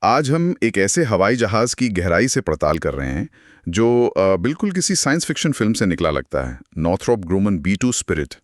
आज हम एक ऐसे हवाई जहाज की गहराई से पड़ताल कर रहे हैं जो बिल्कुल किसी साइंस फिक्शन फिल्म से निकला लगता है। नॉर्थरोप ग्रूमन B-2 स्पिरिट,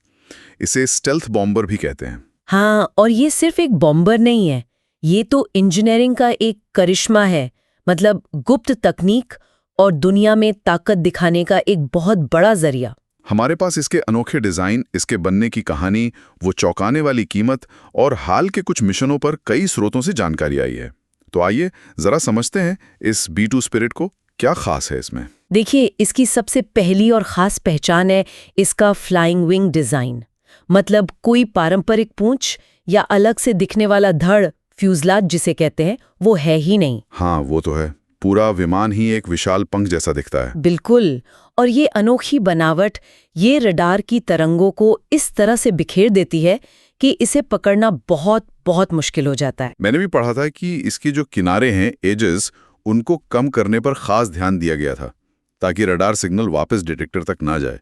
इसे स्टेल्थ बॉम्बर भी कहते हैं। हाँ, और ये सिर्फ एक बॉम्बर नहीं है, ये तो इंजीनियरिंग का एक करिश्मा है। मतलब गुप्त तकनीक और दुनिया में ताकत दिखाने का एक बहुत बड़ा जरिया। हमारे पास इसके अनोखे डिज़ाइन, इसके बनने की कहानी, वो चौंकाने वाली कीमत और हाल के कुछ मिशनों पर कई स्रोतों से जानकारी आई है। तो आइए जरा समझते हैं इस B-2 स्पिरिट को, क्या खास है इसमें। देखिए, इसकी सबसे पहली और खास पहचान है इसका फ्लाइंग विंग डिजाइन। मतलब कोई पारंपरिक पूंछ या अलग से दिखने वाला धड़, फ्यूजलाज जिसे कहते हैं, वो है ही नहीं। हाँ, वो तो है। पूरा विमान ही एक विशाल पंख जैसा दिखता है। बिल्कुल। और ये अनोखी बनावट ये रडार की तरंगों को इस तरह से बिखेर देती है कि इसे पकड़ना बहुत बहुत मुश्किल हो जाता है। मैंने भी पढ़ा था कि इसकी जो किनारे हैं, एजेस, उनको कम करने पर खास ध्यान दिया गया था ताकि रडार सिग्नल वापस डिटेक्टर तक ना जाए।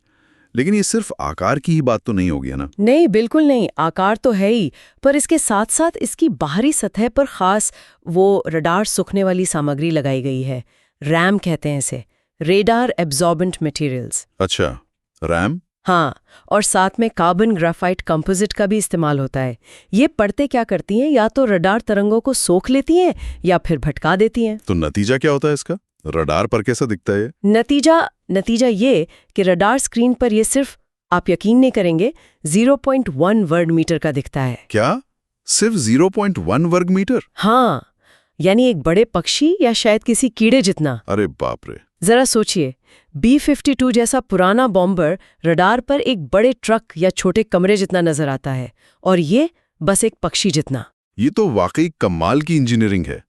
लेकिन ये सिर्फ आकार की ही बात तो नहीं होगी ना? नहीं, बिल्कुल नहीं। आकार तो है ही, पर इसके साथ साथ इसकी बाहरी सतह पर खास वो रडार सूखने वाली सामग्री लगाई गई है। रैम कहते हैं इसे, रेडार एब्जॉर्बेंट मटेरियल्स। अच्छा, रैम। हाँ, और साथ में कार्बन ग्राफाइट कंपोजिट का भी इस्तेमाल होता है। ये परतें क्या करती हैं, या तो रडार तरंगों को सोख लेती हैं या फिर भटका देती हैं। तो नतीजा क्या होता है इसका? रडार पर कैसा दिखता है ये? नतीजा ये कि रडार स्क्रीन पर ये सिर्फ, आप यकीन नहीं करेंगे, 0.1 वर्ग मीटर का दिखता है। क्या? सिर्फ 0.1 वर्ग मीटर? हाँ, यानी एक बड़े पक्षी या शायद किसी कीड़े जितना। अरे बाप रे। जरा सोचिए, B-52 जैसा पुराना बॉम्बर रडार पर एक बड़े ट्रक या छोटे कमरे जितना नजर आता है, और ये बस एक पक्षी जितना। ये तो वाकई कमाल की इंजीनियरिंग है।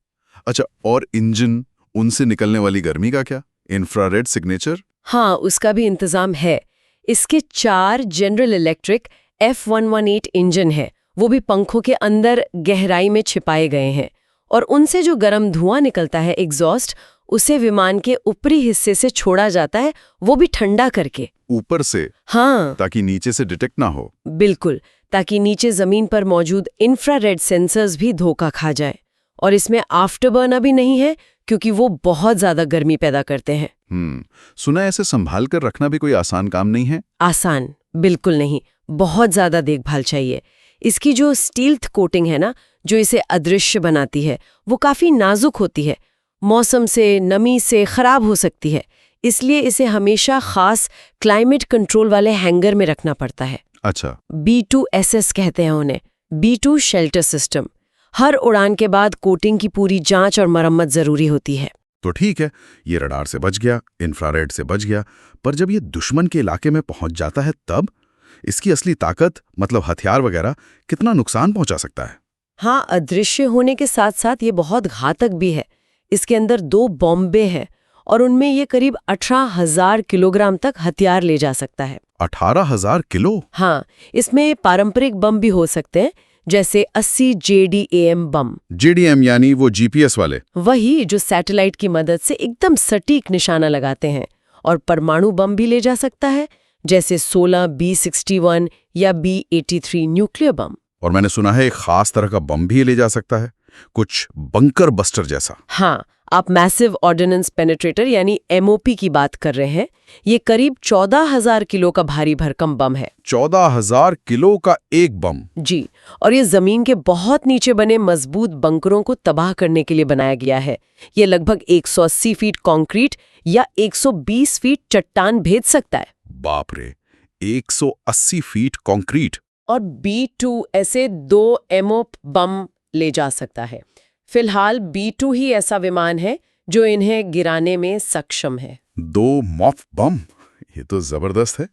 अच्छा, और इंजन, उनसे निकलने वाली गर्मी का क्या? Infrared signature? हाँ, उसका भी इंतजाम है। इसके 4 जनरल इलेक्ट्रिक F118 इंजन है, वो भी पंखों के अंदर गहराई में छिपाए गए हैं, और उनसे जो गर्म धुआं निकलता है, एग्जॉस्ट, उसे विमान के ऊपरी हिस्से से छोड़ा जाता है, वो भी ठंडा करके। ऊपर से? हाँ, ताकि नीचे से डिटेक्ट ना हो। बिल्कुल, ताकि नीचे जमीन पर मौजूद इंफ्रारेड सेंसर्स भी धोखा खा जाए। और इसमें आफ्टरबर्नर भी नहीं है, क्योंकि वो बहुत ज्यादा गर्मी पैदा करते हैं। सुना ऐसे संभाल कर रखना भी कोई आसान काम नहीं है? आसान बिल्कुल नहीं, बहुत ज्यादा देखभाल चाहिए। इसकी जो स्टील्थ कोटिंग है ना, जो इसे अदृश्य बनाती है, वो काफी नाजुक होती है, मौसम से, नमी से खराब हो सकती है। इसलिए इसे हमेशा खास क्लाइमेट कंट्रोल वाले हैंगर में रखना पड़ता है। अच्छा। B-2SS कहते हैं उन्हें, B-2 शेल्टर सिस्टम। हर उड़ान के बाद कोटिंग की पूरी जांच और मरम्मत जरूरी होती है। तो ठीक है, ये रडार से बच गया, इंफ्रारेड से बच गया, पर जब ये दुश्मन के इलाके में पहुंच जाता है तब इसकी असली ताकत, मतलब हथियार वगैरह, कितना नुकसान पहुंचा सकता है? हाँ, अदृश्य होने के साथ साथ ये बहुत घातक भी है। इसके अंदर 2 बॉम्बे हैं, और उनमें ये करीब 18,000 किलोग्राम तक हथियार ले जा सकता है। 18,000 किलो? हाँ, इसमें पारंपरिक बम भी हो सकते हैं, जैसे 80 JDAM बम। JDM यानी वो GPS वाले? वही, जो सैटेलाइट की मदद से एकदम सटीक निशाना लगाते हैं। और परमाणु बम भी ले जा सकता है, जैसे 16 B-61 या B-83 न्यूक्लियर बम। और मैंने सुना है एक खास तरह का बम भी ले जा सकता है, कुछ बंकर बस्टर जैसा। हाँ, आप मैसिव ऑर्डिनेंस पेनिट्रेटर यानी MOP की बात कर रहे हैं। ये करीब 14,000 किलो का भारी भरकम बम है। 14,000 किलो का एक बम? जी, और ये जमीन के बहुत नीचे बने मजबूत बंकरों को तबाह करने के लिए बनाया गया है। ये लगभग 180 फीट कंक्रीट या 120 फीट चट्टान भेद सकता है। बाप रे, 180 फीट कंक्रीट! और B-2 ऐसे 2 MOP बम ले जा सकता है। फिलहाल B-2 ही ऐसा विमान है जो इन्हें गिराने में सक्षम है। 2 मॉफ बम? ये तो जबरदस्त है।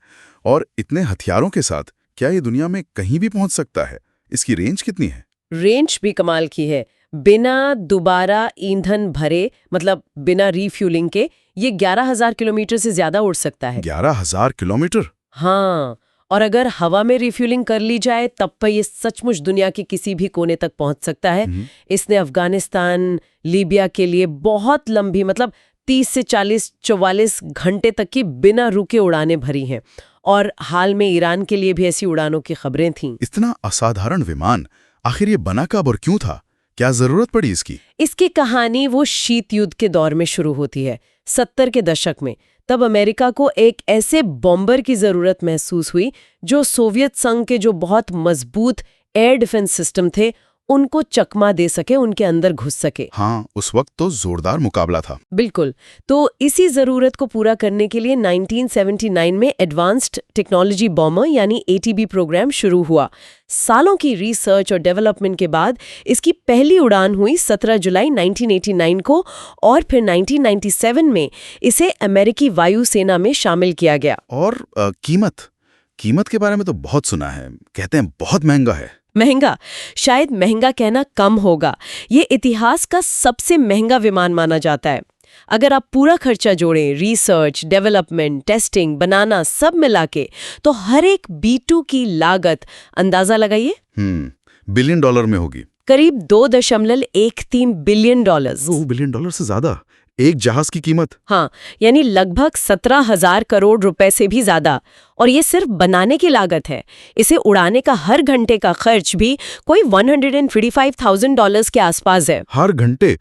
और इतने हथियारों के साथ क्या ये दुनिया में कहीं भी पहुंच सकता है? इसकी रेंज कितनी है? रेंज भी कमाल की है। बिना दोबारा ईंधन भरे, मतलब बिना रीफ्यूलिंग के, ये 11,000 किलोमीटर से ज्यादा उड़ सकता है। 11,000 किलोमीटर? हाँ, और अगर हवा में रिफ्यूलिंग कर ली जाए तब पर ये सचमुच दुनिया के किसी भी कोने तक पहुंच सकता है। इसने अफगानिस्तान, लीबिया के लिए बहुत लंबी, मतलब 30 से 44 घंटे तक की बिना रुके उड़ानें भरी हैं, और हाल में ईरान के लिए भी ऐसी उड़ानों की खबरें थीं। इतना असाधारण विमान आखिर ये बना कब और क्यों था? क्या जरूरत पड़ी इसकी? इसकी कहानी वो शीत युद्ध के दौर में शुरू होती है, 70 के दशक में। तब अमेरिका को एक ऐसे बॉम्बर की जरूरत महसूस हुई जो सोवियत संघ के जो बहुत मजबूत एयर डिफेंस सिस्टम थे उनको चकमा दे सके, उनके अंदर घुस सके। हाँ, उस वक्त तो जोरदार मुकाबला था। बिल्कुल। तो इसी जरूरत को पूरा करने के लिए 1979 में एडवांस्ड टेक्नोलॉजी बॉम्बर यानी ATB प्रोग्राम शुरू हुआ। सालों की रिसर्च और डेवलपमेंट के बाद इसकी पहली उड़ान हुई 17 जुलाई 1989 को, और फिर 1997 में इसे अमेरिकी वायुसेना में शामिल किया गया। और कीमत के बारे में तो बहुत सुना है, कहते हैं बहुत महंगा है। महंगा? शायद महंगा कहना कम होगा। ये इतिहास का सबसे महंगा विमान माना जाता है। अगर आप पूरा खर्चा जोड़ें, रिसर्च, डेवलपमेंट, टेस्टिंग, बनाना, सब मिला के, तो हर एक B2 की लागत अंदाजा लगाइए। $बिलियन में होगी। करीब $2.13 बिलियन। $2 बिलियन से ज्यादा? एक जहाज की कीमत? हाँ, यानी लगभग 17,000 करोड़ रुपए से भी ज्यादा। और ये सिर्फ बनाने की लागत है। इसे उड़ाने का हर घंटे का खर्च भी कोई $135,000 के आसपास है। हर घंटे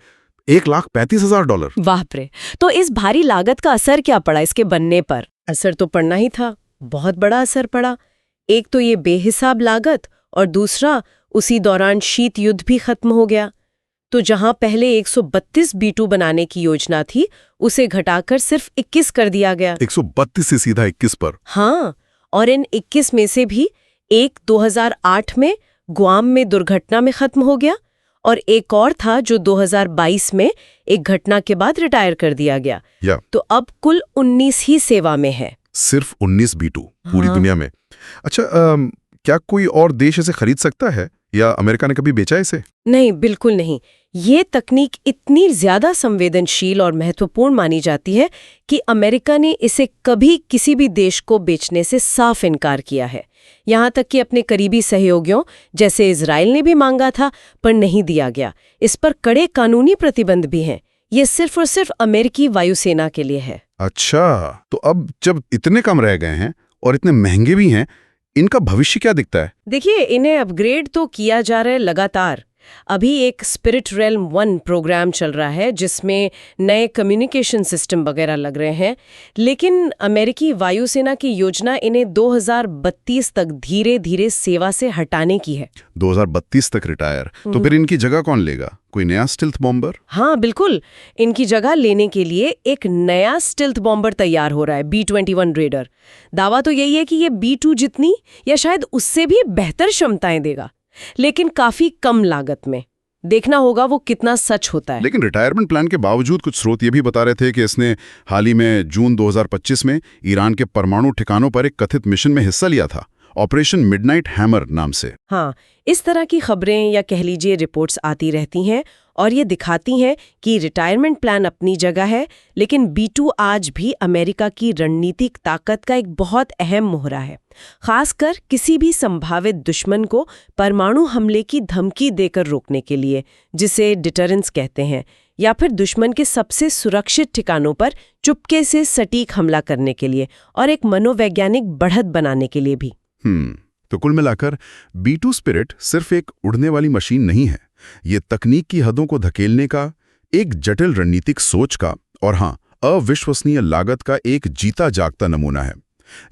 $1,35,000? बाप रे! तो इस भारी लागत का असर क्या पड़ा इसके बनने पर? असर तो पड़ना ही था, बहुत बड़ा असर पड़ा। एक तो ये बेहिसाब लागत, और दूसरा उसी दौरान शीत युद्ध भी खत्म हो गया। तो जहां पहले 132 B2 बनाने की योजना थी, उसे घटाकर सिर्फ 21 कर दिया गया। 132 से सीधा 21 पर? हाँ, और इन 21 में से भी एक 2008 में गुआम में दुर्घटना में खत्म हो गया, और एक और था जो 2022 में एक घटना के बाद रिटायर कर दिया गया। तो अब कुल 19 ही सेवा में है। सिर्फ 19 B2 पूरी दुनिया में? अच्छा, क्या कोई और देश इसे खरीद सकता है, या अमेरिका ने कभी बेचा इसे? नहीं, बिल्कुल नहीं। ये तकनीक इतनी ज्यादा संवेदनशील और महत्वपूर्ण मानी जाती है कि अमेरिका ने इसे कभी किसी भी देश को बेचने से साफ इनकार किया है। यहाँ तक कि अपने करीबी सहयोगियों जैसे इजराइल ने भी मांगा था, पर नहीं दिया गया। इस पर कड़े कानूनी प्रतिबंध भी हैं। ये सिर्फ और सिर्फ अमेरिकी वायुसेना के लिए है। अच्छा, तो अब जब इतने कम रह गए हैं और इतने महंगे भी हैं, इनका भविष्य क्या दिखता है? देखिए, इन्हें अपग्रेड तो किया जा रहा है लगातार। अभी एक स्पिरिट रेल्म 1 प्रोग्राम चल रहा है जिसमें नए कम्युनिकेशन सिस्टम वगैरह लग रहे हैं, लेकिन अमेरिकी वायुसेना की योजना इन्हें 2032 तक धीरे धीरे सेवा से हटाने की है। 2032 तक रिटायर? तो फिर इनकी जगह कौन लेगा? कोई नया स्टिल्थ बॉम्बर? हाँ, बिल्कुल। इनकी जगह लेने के लिए एक नया स्टिल्थ बॉम्बर तैयार हो रहा है, B-21 रेडर। दावा तो यही है कि ये B2 जितनी या शायद उससे भी बेहतर क्षमताएं देगा, लेकिन काफी कम लागत में। देखना होगा वो कितना सच होता है। लेकिन रिटायरमेंट प्लान के बावजूद कुछ स्रोत ये भी बता रहे थे कि इसने हाल ही में जून 2025 में ईरान के परमाणु ठिकानों पर एक कथित मिशन में हिस्सा लिया था, ऑपरेशन मिडनाइट हैमर नाम से। हाँ, इस तरह की खबरें या कह लीजिए रिपोर्ट्स आती रहती हैं, और ये दिखाती हैं कि रिटायरमेंट प्लान अपनी जगह है, लेकिन B2 आज भी अमेरिका की रणनीतिक ताकत का एक बहुत अहम मोहरा है, खासकर किसी भी संभावित दुश्मन को परमाणु हमले की धमकी देकर रोकने के लिए, जिसे डिटरेंस कहते हैं, या फिर दुश्मन के सबसे सुरक्षित ठिकानों पर चुपके से सटीक हमला करने के लिए, और एक मनोवैज्ञानिक बढ़त बनाने के लिए भी। तो कुल मिलाकर B2 स्पिरिट सिर्फ एक उड़ने वाली मशीन नहीं है, ये तकनीक की हदों को धकेलने का, एक जटिल रणनीतिक सोच का, और हाँ, अविश्वसनीय लागत का एक जीता जागता नमूना है।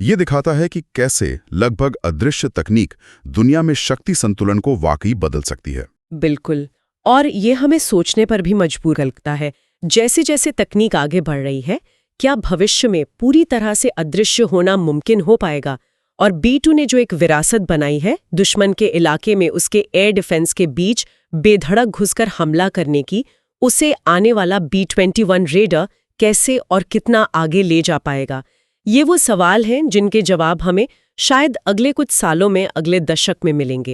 ये दिखाता है कि कैसे लगभग अदृश्य तकनीक दुनिया में शक्ति संतुलन को वाकई बदल सकती है। बिल्कुल, और ये हमें सोचने पर भी मजबूर करता है। जैसे जैसे तकनीक आगे बढ़ रही है, क्या भविष्य में पूरी तरह से अदृश्य होना मुमकिन हो पाएगा? और B2 ने जो एक विरासत बनाई है, दुश्मन के इलाके में उसके एयर डिफेंस के बीच बेधड़क घुसकर हमला करने की, उसे आने वाला B-21 रेडर कैसे और कितना आगे ले जा पाएगा? ये वो सवाल हैं जिनके जवाब हमें शायद अगले कुछ सालों में, अगले दशक में मिलेंगे।